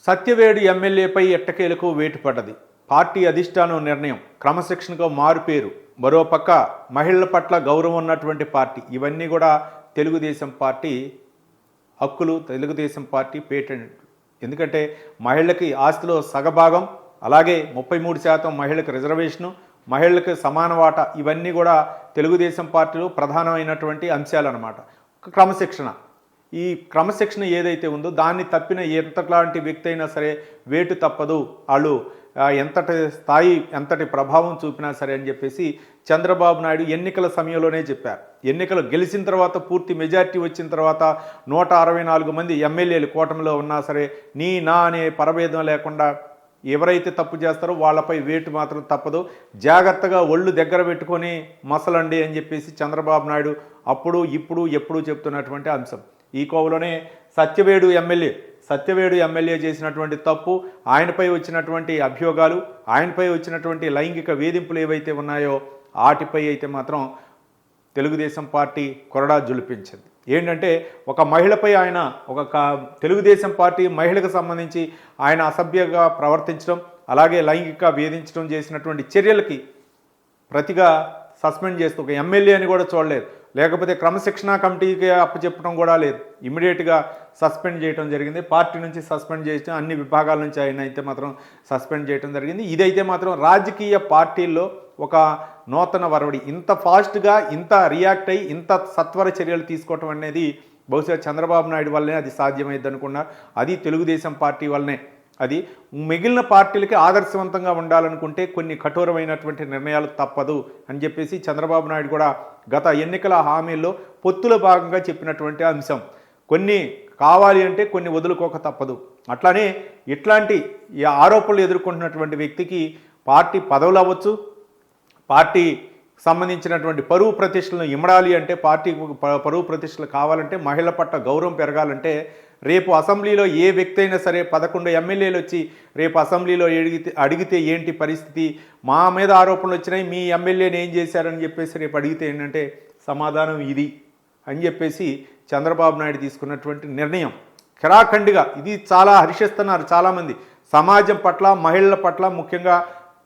సత్యవేడు ఎమ్మెల్యేపై ఎట్టకేలకు వేటు పడ్డది. పార్టీ అధిష్టానం నిర్ణయం, క్రమశిక్షణగా మారుపేరు, మరోపక్క మహిళల పట్ల గౌరవం ఉన్నటువంటి పార్టీ. ఇవన్నీ కూడా తెలుగుదేశం పార్టీ హక్కులు, తెలుగుదేశం పార్టీ పేటెంట్. ఎందుకంటే మహిళలకి ఆస్తిలో సగభాగం, అలాగే 33% మహిళలకు రిజర్వేషను, మహిళలకు సమాన వాటా, ఇవన్నీ కూడా తెలుగుదేశం పార్టీలో ప్రధానమైనటువంటి అంశాలన్నమాట. క్రమశిక్షణ, ఈ క్రమశిక్షణ ఏదైతే ఉందో దాన్ని తప్పిన ఎంతలాంటి వ్యక్తి అయినా సరే వేటు తప్పదు, వాళ్ళు ఎంతటి స్థాయి ఎంతటి ప్రభావం చూపినా సరే అని చెప్పేసి చంద్రబాబు నాయుడు ఎన్నికల సమయంలోనే చెప్పారు. ఎన్నికలు గెలిచిన తర్వాత, పూర్తి మెజారిటీ వచ్చిన తర్వాత 164 మంది ఎమ్మెల్యేలు కూటమిలో ఉన్నా సరే నీ నా అనే పరభేదం లేకుండా ఎవరైతే తప్పు చేస్తారో వాళ్ళపై వేటు మాత్రం తప్పదు, జాగ్రత్తగా ఒళ్ళు దగ్గర పెట్టుకొని మసలండి అని చెప్పేసి చంద్రబాబు నాయుడు అప్పుడు ఇప్పుడు ఎప్పుడూ చెప్తున్నటువంటి అంశం. ఈ కోవలోనే సత్యవేడు ఎమ్మెల్యే చేసినటువంటి తప్పు, ఆయనపై వచ్చినటువంటి అభియోగాలు, ఆయనపై వచ్చినటువంటి లైంగిక వేధింపులు ఏవైతే ఉన్నాయో వాటిపై అయితే మాత్రం తెలుగుదేశం పార్టీ కొరడా జులిపించింది. ఏంటంటే ఒక మహిళపై ఆయన తెలుగుదేశం పార్టీ మహిళకు సంబంధించి ఆయన అసభ్యంగా ప్రవర్తించడం, అలాగే లైంగిక వేధించడం చేసినటువంటి చర్యలకి ప్రతిగా సస్పెండ్ చేస్తూ ఒక ఎమ్మెల్యే అని కూడా చూడలేదు, లేకపోతే క్రమశిక్షణ కమిటీకి అప్పచెప్పడం కూడా లేదు, ఇమీడియట్గా సస్పెండ్ చేయడం జరిగింది. పార్టీ నుంచి సస్పెండ్ చేయడం, అన్ని విభాగాల నుంచి ఆయన అయితే మాత్రం సస్పెండ్ చేయడం జరిగింది. ఇదైతే మాత్రం రాజకీయ పార్టీల్లో ఒక నూతన వరవడి. ఇంత ఫాస్ట్గా ఇంత రియాక్ట్ అయ్యి ఇంత సత్వర చర్యలు తీసుకోవటం అనేది బహుశా చంద్రబాబు నాయుడు వల్లనే అది సాధ్యమైంది అనుకున్నారు. అది తెలుగుదేశం పార్టీ వల్లనే. అది మిగిలిన పార్టీలకి ఆదర్శవంతంగా ఉండాలనుకుంటే కొన్ని కఠోరమైనటువంటి నిర్ణయాలు తప్పదు అని చెప్పేసి చంద్రబాబు నాయుడు కూడా గత ఎన్నికల హామీల్లో పొత్తులో భాగంగా చెప్పినటువంటి అంశం. కొన్ని కావాలి అంటే కొన్ని వదులుకోక తప్పదు. అట్లానే ఇట్లాంటి ఈ ఆరోపణలు ఎదుర్కొంటున్నటువంటి వ్యక్తికి పార్టీ పదవులు అవ్వచ్చు, పార్టీ సంబంధించినటువంటి పరువు ప్రతిష్టలను ఇమ్మడాలి అంటే, పార్టీ పరువు ప్రతిష్టలు కావాలంటే, మహిళల పట్ల గౌరవం పెరగాలంటే రేపు అసెంబ్లీలో ఏ వ్యక్తి అయినా సరే 11 ఎమ్మెల్యేలు వచ్చి రేపు అసెంబ్లీలో అడిగితే ఏంటి పరిస్థితి, మా మీద ఆరోపణలు వచ్చినాయి, మీ ఎమ్మెల్యేని ఏం చేశారని చెప్పేసి రేపు అడిగితే ఏంటంటే సమాధానం ఇది అని చెప్పేసి చంద్రబాబు నాయుడు తీసుకున్నటువంటి నిర్ణయం ఖరాఖండిగా ఇది చాలా హర్షిస్తున్నారు చాలామంది. సమాజం పట్ల, మహిళల పట్ల, ముఖ్యంగా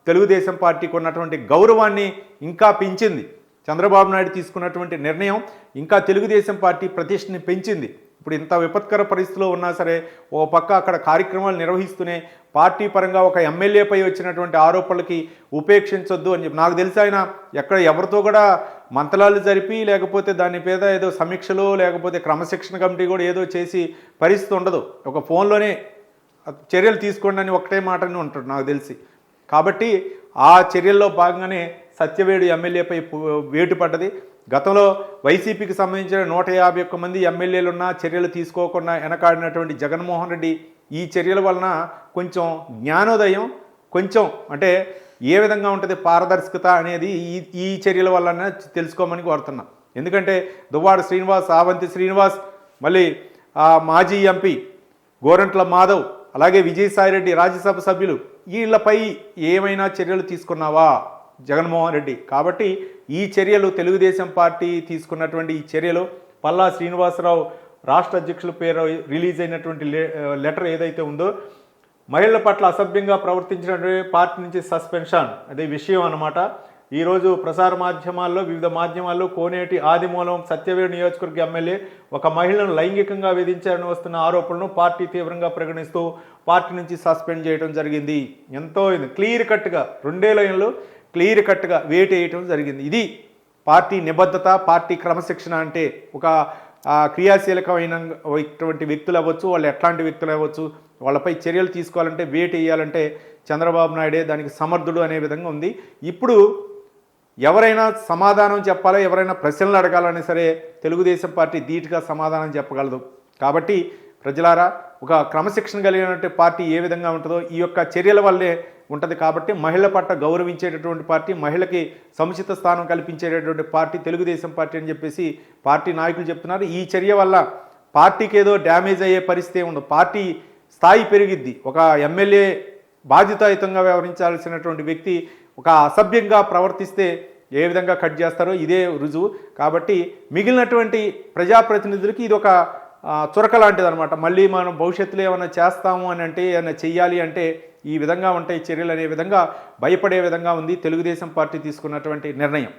తెలుగుదేశం పార్టీకి ఉన్నటువంటి గౌరవాన్ని ఇంకా పెంచింది. చంద్రబాబు నాయుడు తీసుకున్నటువంటి నిర్ణయం ఇంకా తెలుగుదేశం పార్టీ ప్రతిష్టని పెంచింది. ఇప్పుడు ఇంత విపత్కర పరిస్థితిలో ఉన్నా సరే ఓ పక్క అక్కడ కార్యక్రమాలు నిర్వహిస్తూనే పార్టీ పరంగా ఒక ఎమ్మెల్యేపై వచ్చినటువంటి ఆరోపణలకి ఉపేక్షించొద్దు అని చెప్పి, నాకు తెలిసి ఆయన ఎవరితో కూడా మంతలాలు జరిపి లేకపోతే దాని మీద ఏదో సమీక్షలో లేకపోతే క్రమశిక్షణ కమిటీ కూడా ఏదో చేసి పరిస్థితి ఉండదు. ఒక ఫోన్లోనే చర్యలు తీసుకోండి అని ఒకటే మాటని ఉంటాడు నాకు తెలిసి. కాబట్టి ఆ చర్యల్లో భాగంగానే సత్యవేడు ఎమ్మెల్యేపై వేటు పడ్డది. గతంలో వైసీపీకి సంబంధించిన 151 మంది ఎమ్మెల్యేలున్న చర్యలు తీసుకోకుండా వెనకాడినటువంటి జగన్మోహన్ రెడ్డి ఈ చర్యల వలన కొంచెం జ్ఞానోదయం, కొంచెం అంటే ఏ విధంగా ఉంటుంది పారదర్శకత అనేది ఈ చర్యల వలన తెలుసుకోమని కోరుతున్నాం. ఎందుకంటే దువ్వాడ శ్రీనివాస్, ఆవంతి శ్రీనివాస్, మళ్ళీ మాజీ ఎంపీ గోరంట్ల మాధవ్, అలాగే విజయసాయిరెడ్డి రాజ్యసభ సభ్యులు, వీళ్ళపై ఏమైనా చర్యలు తీసుకున్నావా జగన్మోహన్ రెడ్డి? కాబట్టి ఈ చర్యలు తెలుగుదేశం పార్టీ తీసుకున్నటువంటి ఈ చర్యలు, పల్లా శ్రీనివాసరావు రాష్ట్ర అధ్యక్షుల పేరు రిలీజ్ అయినటువంటి లెటర్ ఏదైతే ఉందో, మహిళల పట్ల అసభ్యంగా ప్రవర్తించినటువంటి పార్టీ నుంచి సస్పెన్షన్, అదే విషయం అన్నమాట. ఈరోజు ప్రసార మాధ్యమాల్లో, వివిధ మాధ్యమాల్లో కోనేటి ఆదిమూలం సత్యవేడు నియోజకవర్గ ఎమ్మెల్యే ఒక మహిళను లైంగికంగా వేధించారని వస్తున్న ఆరోపణలను పార్టీ తీవ్రంగా పరిగణిస్తూ పార్టీ నుంచి సస్పెండ్ చేయడం జరిగింది. ఎంతో క్లియర్ కట్గా 2 లైన్లు క్లియర్ కట్గా వేటు వేయటం జరిగింది. ఇది పార్టీ నిబద్ధత, పార్టీ క్రమశిక్షణ అంటే. ఒక క్రియాశీలకమైనటువంటి వ్యక్తులు అవ్వచ్చు, వాళ్ళు ఎట్లాంటి వ్యక్తులు అవ్వచ్చు, వాళ్ళపై చర్యలు తీసుకోవాలంటే, వేటు వేయాలంటే చంద్రబాబు నాయుడే దానికి సమర్థుడు అనే విధంగా ఉంది. ఇప్పుడు ఎవరైనా సమాధానం చెప్పాలో, ఎవరైనా ప్రశ్నలు అడగాలనే సరే తెలుగుదేశం పార్టీ ధీటుగా సమాధానం చెప్పగలదు. కాబట్టి ప్రజలారా, ఒక క్రమశిక్షణ కలిగినటువంటి పార్టీ ఏ విధంగా ఉంటుందో ఈ యొక్క చర్యల వల్లే ఉంటుంది. కాబట్టి మహిళల పట్ల గౌరవించేటటువంటి పార్టీ, మహిళకి సముచిత స్థానం కల్పించేటటువంటి పార్టీ తెలుగుదేశం పార్టీ అని చెప్పేసి పార్టీ నాయకులు చెప్తున్నారు. ఈ చర్య వల్ల పార్టీకి ఏదో డ్యామేజ్ అయ్యే పరిస్థితి ఉండదు, పార్టీ స్థాయి పెరిగిద్ది. ఒక ఎమ్మెల్యే బాధ్యతాయుతంగా వ్యవహరించాల్సినటువంటి వ్యక్తి ఒక అసభ్యంగా ప్రవర్తిస్తే ఏ విధంగా కట్ చేస్తారో ఇదే రుజువు. కాబట్టి మిగిలినటువంటి ప్రజాప్రతినిధులకి ఇది ఒక చురక లాంటిదనమాట. మళ్ళీ మనం భవిష్యత్తులో ఏమైనా చేస్తాము అని అంటే, ఏమైనా చెయ్యాలి అంటే ఈ విధంగా ఉంటాయి చర్యలు అనే విధంగా భయపడే విధంగా ఉంది తెలుగుదేశం పార్టీ తీసుకున్నటువంటి నిర్ణయం.